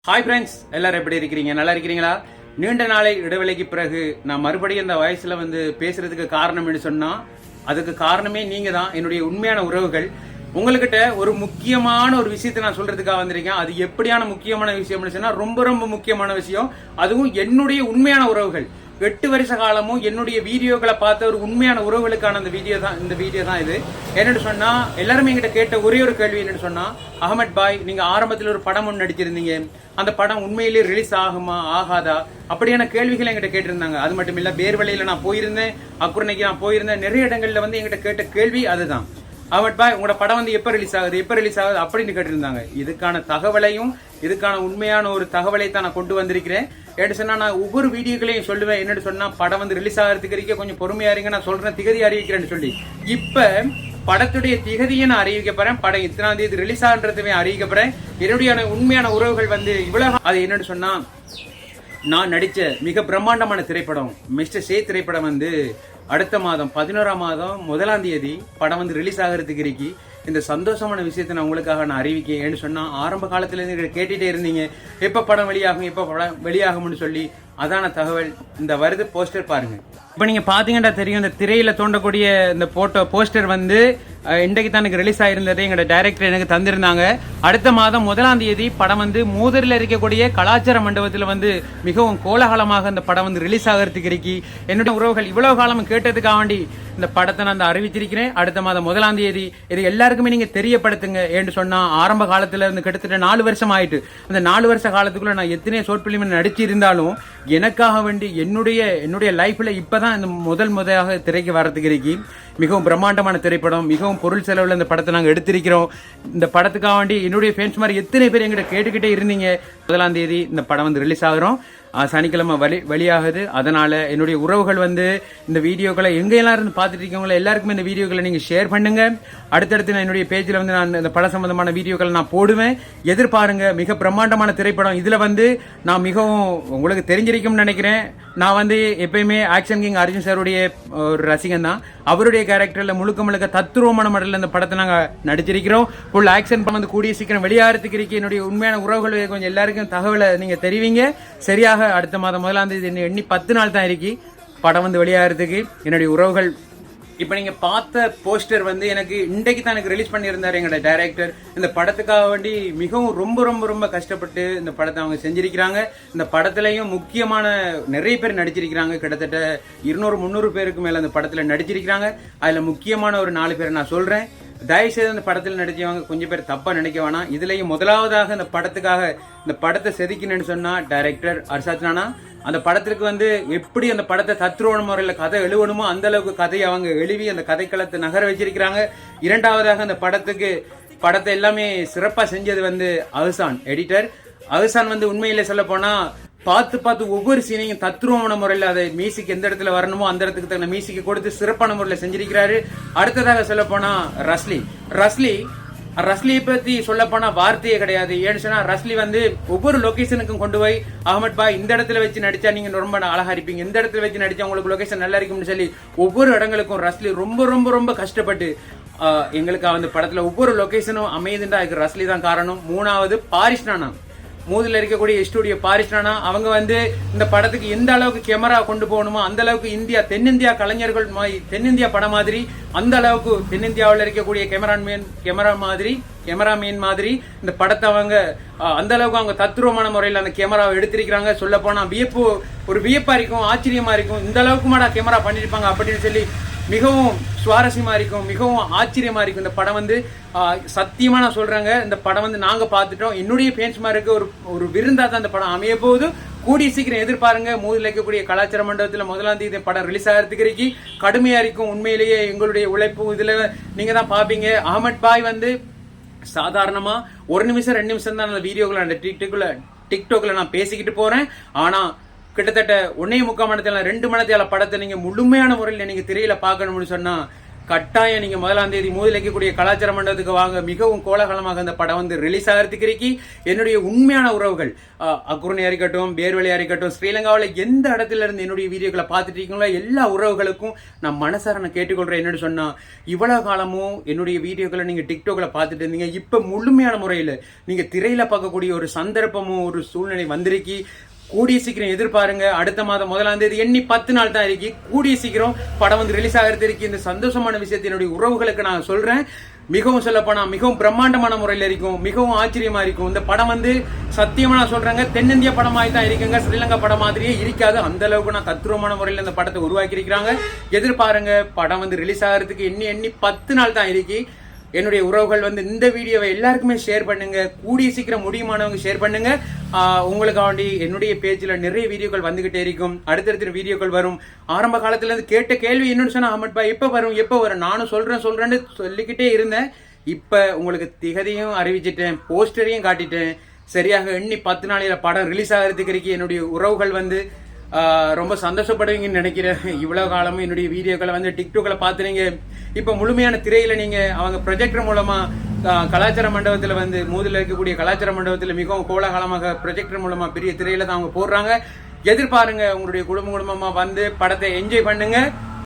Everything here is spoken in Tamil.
ஹாய் ஃப்ரெண்ட்ஸ், எல்லாரும் எப்படி இருக்கிறீங்க? நல்லா இருக்கிறீங்களா? நீண்ட நாளை இடைவெளிக்கு பிறகு நான் மறுபடியும் இந்த வயசுல பேசுறதுக்கு காரணம் என்ன சொன்னா, அதுக்கு காரணமே நீங்க தான், என்னுடைய உண்மையான உறவுகள். உங்ககிட்ட ஒரு முக்கியமான ஒரு விஷயத்தை நான் சொல்றதுக்காக வந்திருக்கேன். அது எப்படியான முக்கியமான விஷயம் சொன்னா, ரொம்ப ரொம்ப முக்கியமான விஷயம். அதுவும் என்னுடைய உண்மையான உறவுகள். 8 வருஷ காலமும் என்னுடைய வீடியோக்களை பார்த்த ஒரு உண்மையான உறவுகளுக்கான இந்த வீடியோ தான் இது. என்னன்னு சொன்னா, எல்லாருமே என்கிட்ட கேட்ட ஒரே ஒரு கேள்வி என்னன்னு சொன்னா, அகமட் பாய், நீங்க ஆரம்பத்தில் ஒரு படம் ஒன்று நடிச்சிருந்தீங்க, அந்த படம் உண்மையிலேயே ரிலீஸ் ஆகுமா ஆகாதா அப்படியான கேள்விகள் என்கிட்ட கேட்டிருந்தாங்க. அது மட்டும் இல்ல, பேர்வழியில நான் போயிருந்தேன், அக்குரணைக்கு நான் போயிருந்தேன், நிறைய இடங்கள்ல என்கிட்ட கேட்ட கேள்வி அதுதான். அகமட் பாய், உங்களோட படம் எப்ப ரிலீஸ் ஆகுது அப்படின்னு கேட்டிருந்தாங்க. இதுக்கான தகவலையும் இதுக்கான உண்மையான ஒரு தகவலை தான் நான் கொண்டு வந்திருக்கிறேன். ஏன்னு சொன்னா, நான் ஒவ்வொரு வீடியோக்களையும் சொல்லுவேன். என்னன்னு சொன்னா, படம் ரிலீஸ் ஆகிறதுக்கு கொஞ்சம் பொறுமையா இருங்க, நான் சொல்றேன் திகதி அறிவிக்கிறேன்னு சொல்லி. இப்ப படத்துடைய திகதியை நான் அறிவிக்க போறேன். படம் இத்தனாம் தேதி ரிலீஸ் ஆகுன்றதுமே அறிவிக்க போறேன். என்னுடைய உண்மையான உறவுகள் இவ்வளவு. அது என்னன்னு சொன்னா, நான் நடிச்ச மிக பிரம்மாண்டமான திரைப்படம் மிஸ்டர் சே திரைப்படம் அடுத்த மாதம் 11ஆம் மாதம் 1ஆம் தேதி படம் ரிலீஸ் ஆகிறதுக்கு இருக்கு. இந்த சந்தோஷமான விஷயத்தை நான் உங்களுக்காக நான் அறிவிக்கேன்னு சொன்னா, ஆரம்ப காலத்துல இருந்து கேட்டுட்டே இருந்தீங்க, எப்ப படம் வெளியாகும்னு சொல்லி. அதான தகவல். இந்த வருது போஸ்டர் பாருங்க. இப்ப நீங்க பாத்தீங்கன்னா தெரியும், இந்த திரையில தோண்டக்கூடிய இந்த போஸ்டர் இன்றைக்கு தான் எனக்கு ரிலீஸ் ஆயிருந்தது. எங்களோட டைரக்டர் எனக்கு தந்திருந்தாங்க. அடுத்த மாதம் 1ஆம் தேதி படம் மூதரில் இருக்கக்கூடிய கலாச்சார மண்டபத்தில் மிகவும் கோலாகலமாக இந்த படம் ரிலீஸ் ஆகிறதுக்கு இருக்கு. என்னுடைய உறவுகள் இவ்வளவு காலம் கேட்டதுக்காக வேண்டி இந்த படத்தை நான் அறிவிச்சிருக்கிறேன். அடுத்த மாதம் 1ஆம் தேதி இது எல்லாருக்குமே நீங்க தெரியப்படுத்துங்க. என்று சொன்னா, ஆரம்ப காலத்துல கிட்டத்தட்ட 4 வருஷம் ஆயிட்டு. அந்த 4 வருஷ காலத்துக்குள்ள நான் எத்தனை ஷார்ட் பிலிம் நடிச்சு இருந்தாலும், எனக்காக வேண்டி என்னுடைய லைஃப்ல இப்பதான் இந்த முதலாக திரைக்கு வரதுக்கு இருக்கு. மிகவும் பிரம்மாண்டமான திரைப்படம், மிகவும் பொருள் செலவுல இந்த படத்தை நாங்கள் எடுத்திருக்கிறோம். இந்த படத்துக்காக வேண்டி என்னுடைய ஃபேன்ஸ் மாதிரி எத்தனை பேர் எங்கிட்ட கேட்டுக்கிட்டே இருந்தீங்க. 1ஆம் தேதி இந்த படம் ரிலீஸ் ஆகிறோம். சனிக்கிழமை வெளியாகுது. அதனால என்னுடைய உறவுகள் இந்த வீடியோக்களை எங்கெல்லாம் இருந்து பார்த்துட்டு இருக்கவங்கள எல்லாருக்குமே இந்த வீடியோக்களை நீங்க ஷேர் பண்ணுங்க. அடுத்தடுத்து நான் என்னுடைய பேஜ்ல நான் இந்த பட சம்பந்தமான வீடியோக்களை நான் போடுவேன். எதிர்பாருங்க. மிக பிரம்மாண்டமான திரைப்படம். இதுல நான் மிகவும் உங்களுக்கு தெரிஞ்சிருக்கும்னு நினைக்கிறேன். நான் எப்பயுமே ஆக்ஷன் கிங் அர்ஜுன் சாருடைய ஒரு ரசிகன் தான். அவருடைய கேரக்டர்ல முழுக்க தத்துருவமான முறையில் இந்த படத்தை நாங்க நடிச்சிருக்கிறோம். ஃபுல் ஆக்ஷன் படம் கூடிய சீக்கிரம் வெளியாகிறதுக்கு இருக்கு. என்னுடைய உண்மையான உறவுகள் கொஞ்சம் எல்லாருக்கும் தகவலை நீங்க தெரிவிங்க. சரியாக அடுத்த மாதம் 1ஆம் தேதி எண்ணி 10 நாள் தான் இருக்கு படம் வெளியாகிறதுக்கு. என்னுடைய உறவுகள் இப்ப நீங்க பார்த்த போஸ்டர் எனக்கு இன்றைக்கு தான் எனக்கு ரிலீஸ் பண்ணியிருந்தாரு எங்களோட டைரக்டர். இந்த படத்துக்காக வேண்டி மிகவும் ரொம்ப ரொம்ப ரொம்ப கஷ்டப்பட்டு இந்த படத்தை அவங்க செஞ்சிருக்கிறாங்க. இந்த படத்திலையும் முக்கியமான நிறைய பேர் நடிச்சிருக்கிறாங்க. கிட்டத்தட்ட 200-300 பேருக்கு மேல அந்த படத்துல நடிச்சிருக்கிறாங்க. அதுல முக்கியமான ஒரு 4 பேரை நான் சொல்றேன். தயவுசெய்து அந்த படத்தில் நடிச்சவங்க கொஞ்சம் பேர் தப்பா நினைக்க வேணாம். இதுலயும் முதலாவதாக இந்த படத்தை செதுக்கினு சொன்னா டைரக்டர் அர்ஷாத் நானா. அந்த படத்திற்கு எப்படி அந்த படத்தை தத்ரூப முறையில கதை எழுவணுமோ அந்த அளவுக்கு கதையை அவங்க எழுவி அந்த கதைக்களத்தை நகர வச்சிருக்கிறாங்க. இரண்டாவதாக அந்த படத்தை எல்லாமே சிறப்பா செஞ்சது அஹ்சான் எடிட்டர். அஹ்சான் உண்மையிலே சொல்ல போனா பார்த்து ஒவ்வொரு சீனையும் தத்ரூபமான முறையில் அதை மியூசிக் எந்த இடத்துல வரணுமோ அந்த இடத்துக்கு தகுந்த மியூசிக் கொடுத்து சிறப்பான முறையில் செஞ்சிருக்கிறாரு. அடுத்ததாக சொல்ல போனா ரஸ்லியை பத்தி சொல்ல போனா வார்த்தையே கிடையாது. ஏன்னு சொன்னா, ரஸ்லி ஒவ்வொரு லொகேஷனுக்கும் கொண்டு போய், அகமட் பாய் இந்த இடத்துல வச்சு நடிச்சா நீங்க ரொம்ப அழகா இருப்பீங்க, இந்த இடத்துல வச்சு நடிச்சா உங்களுக்கு லொகேஷன் நல்லா இருக்கும்னு சொல்லி ஒவ்வொரு இடங்களுக்கும் ரஸ்லி ரொம்ப ரொம்ப ரொம்ப கஷ்டப்பட்டு எங்களுக்கு படத்துல ஒவ்வொரு லொகேஷனும் அமையுதுன்றா அதுக்கு ரஸ்லி தான் காரணம். மூணாவது பாரிஸ் நானா, மூதுல இருக்கக்கூடிய ஸ்டுடியோ பாரிஸ் நானா. அவங்க இந்த படத்துக்கு எந்த அளவுக்கு கேமரா கொண்டு போகணுமோ அந்த அளவுக்கு தென்னிந்தியா கலைஞர்கள் தென்னிந்தியா படம் மாதிரி அந்த அளவுக்கு தென்னிந்தியாவில் இருக்கக்கூடிய கேமராமேன் மாதிரி இந்த படத்தை அவங்க அந்த அளவுக்கு அவங்க தத்துருவமான முறையில் அந்த கேமராவை எடுத்திருக்கிறாங்க. சொல்ல போனா ஒரு வியப்பா இருக்கும், ஆச்சரியமா இருக்கும். இந்த அளவுக்கு மாடா கேமரா பண்ணிருப்பாங்க அப்படின்னு சொல்லி மிகவும் சுவாரஸ்யமா இருக்கும், மிகவும் ஆச்சரியமா இருக்கும். இந்த படம் சத்தியமா நான் சொல்றேங்க, இந்த படம் நாங்க பார்த்துட்டோம். என்னுடைய ஃபேன்ஸ்மாருக்கு ஒரு விருந்தா தான் இந்த படம் அமைய போகுது. கூடிய சீக்கிரம் எதிர்பாருங்க. மூதில் இருக்கக்கூடிய கலாச்சார மண்டபத்தில் 1ஆம் தேதி படம் ரிலீஸ் ஆகிறதுக்கு இருக்கு. கடுமையா இருக்கும். உண்மையிலேயே எங்களுடைய உழைப்பு இதுல நீங்க தான் பாப்பீங்க. அகமட் பாய் சாதாரணமா 1 நிமிஷம் 2 நிமிஷம் தான் அந்த வீடியோக்களை அந்த டிக்டாக்ல நான் பேசிக்கிட்டு போறேன். ஆனா கிட்டத்தட்ட 1.25 மணி நேரத்தில் 2 மணி நேரத்தில் படத்தை நீங்க முழுமையான முறையில் நீங்க திரையில பார்க்கணும்னு சொன்னா கட்டாயம் நீங்க 1ஆம் தேதி மூதிலைக்கக்கூடிய கலாச்சார மண்டபத்துக்கு வாங்க. மிகவும் கோலாகலமாக அந்த படம் வந்து ரிலீஸ் ஆகிறதுக்கு என்னுடைய உண்மையான உறவுகள் அக்குரணியா இருக்கட்டும், பேர்வழியா இருக்கட்டும், ஸ்ரீலங்காவில் எந்த இடத்துல இருந்து என்னுடைய வீடியோக்களை பார்த்துட்டு இருக்கீங்களோ எல்லா உறவுகளுக்கும் நான் மனசார நான் கேட்டுக்கொள்றேன். என்னன்னு சொன்னா, இவ்வளவு காலமும் என்னுடைய வீடியோக்களை நீங்க டிக்டாக்ல பார்த்துட்டு இருந்தீங்க. இப்ப முழுமையான முறையில் நீங்க திரையில பார்க்கக்கூடிய ஒரு சந்தர்ப்பமும் ஒரு சூழ்நிலை வந்திருக்கி. கூடிய சீக்கிரம் எதிர்பாருங்க. அடுத்த மாதம் 1ஆம் தேதி எண்ணி 10 நாள் தான் இருக்கு. கூடிய சீக்கிரம் படம் வந்து ரிலீஸ் ஆகிறது இருக்கு. இந்த சந்தோஷமான விஷயத்தை என்னுடைய உறவுகளுக்கு நான் சொல்றேன். மிகவும் சொல்லப்போனா மிகவும் பிரம்மாண்டமான முறையில் இருக்கும், மிகவும் ஆச்சரியமா இருக்கும். இந்த படம் வந்து சத்தியமா நான் சொல்றேங்க, தென்னிந்திய படமாய் தான் இருக்குங்க, ஸ்ரீலங்கா படம் மாதிரியே இருக்காது. அந்த அளவுக்கு நான் தத்ரூபமான முறையில் இந்த படத்தை உருவாக்கி இருக்கிறாங்க. எதிர்பாருங்க. படம் வந்து ரிலீஸ் ஆகிறதுக்கு எண்ணி 10 நாள் தான் இருக்கு. என்னுடைய உறவுகள் வந்து இந்த வீடியோவை எல்லாருக்குமே ஷேர் பண்ணுங்க. கூடிய சீக்கிரம் முடியுமானவங்க ஷேர் பண்ணுங்க. உங்களுக்காண்டி என்னுடைய பேஜ்ல நிறைய வீடியோக்கள் வந்துகிட்டே இருக்கும். அடுத்தடுத்த வீடியோக்கள் வரும். ஆரம்ப காலத்துல இருந்து கேட்ட கேள்வி என்னன்னு சொன்னா, அஹமத் பாய் எப்ப வரும் நானும் சொல்றேன்னு சொல்லிக்கிட்டே இருந்தேன். இப்ப உங்களுக்கு திகதியும் அறிவிச்சிட்டேன், போஸ்டரையும் காட்டிட்டேன். சரியாக எண்ணி 10 நாளில படம் ரிலீஸ் ஆகிறதுக்கு என்னுடைய உறவுகள் வந்து ரொம்ப சந்தோஷப்படுவீங்கன்னு நினைக்கிறேன். இவ்வளவு காலமும் என்னுடைய வீடியோக்களை வந்து டிக்டாக்ல பாத்துறீங்க. இப்ப முழுமையான திரையில நீங்க அவங்க ப்ரொஜெக்டர் மூலமா கலாச்சார மண்டபத்துல வந்து மூதுல இருக்கக்கூடிய கலாச்சார மண்டபத்துல மிகவும் கோலாகலமாக ப்ரொஜெக்டர் மூலமா பெரிய திரையில தான் அவங்க போடுறாங்க. எதிர்பாருங்க. உங்களுடைய குடும்பமா வந்து படத்தை என்ஜாய் பண்ணுங்க.